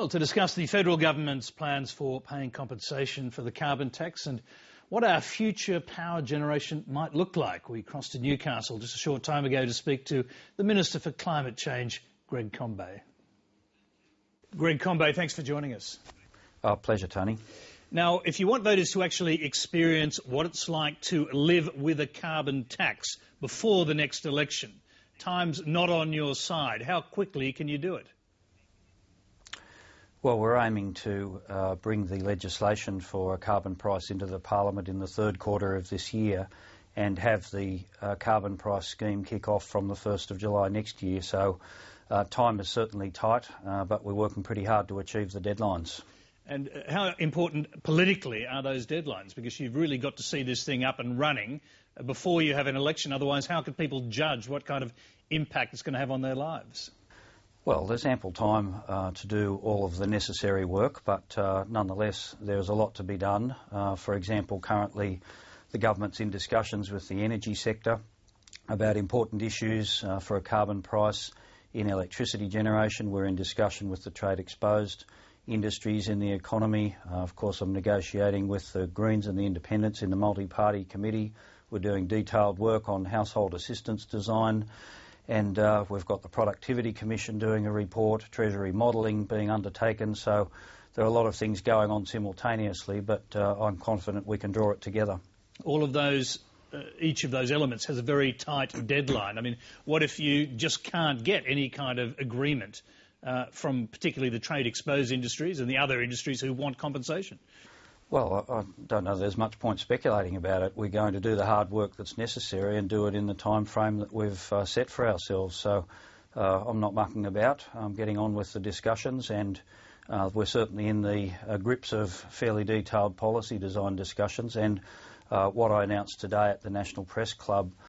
Well, to discuss the federal government's plans for paying compensation for the carbon tax and what our future power generation might look like, we crossed to Newcastle just a short time ago to speak to the Minister for Climate Change, Greg Combet. Greg Combet, thanks for joining us. Pleasure, Tony. Now, if you want voters to actually experience what it's like to live with a carbon tax before the next election, time's not on your side. How quickly can you do it? Well, we're aiming to bring the legislation for a carbon price into the Parliament in the third quarter of this year and have the carbon price scheme kick off from the 1st of July next year. So time is certainly tight, but we're working pretty hard to achieve the deadlines. And how important politically are those deadlines? Because you've really got to see this thing up and running before you have an election. Otherwise, how could people judge what kind of impact it's going to have on their lives? Well, there's ample time to do all of the necessary work, but nonetheless, there's a lot to be done. For example, currently the government's in discussions with the energy sector about important issues for a carbon price in electricity generation. We're in discussion with the trade exposed industries in the economy. Of course, I'm negotiating with the Greens and the Independents in the multi-party committee. We're doing detailed work on household assistance design. And we've got the Productivity Commission doing a report, Treasury modelling being undertaken. So there are a lot of things going on simultaneously, but I'm confident we can draw it together. All of those, each of those elements has a very tight deadline. I mean, what if you just can't get any kind of agreement from particularly the trade-exposed industries and the other industries who want compensation? Well, I don't know there's much point speculating about it. We're going to do the hard work that's necessary and do it in the time frame that we've set for ourselves. So I'm not mucking about. I'm getting on with the discussions, and we're certainly in the grips of fairly detailed policy design discussions. And what I announced today at the National Press Club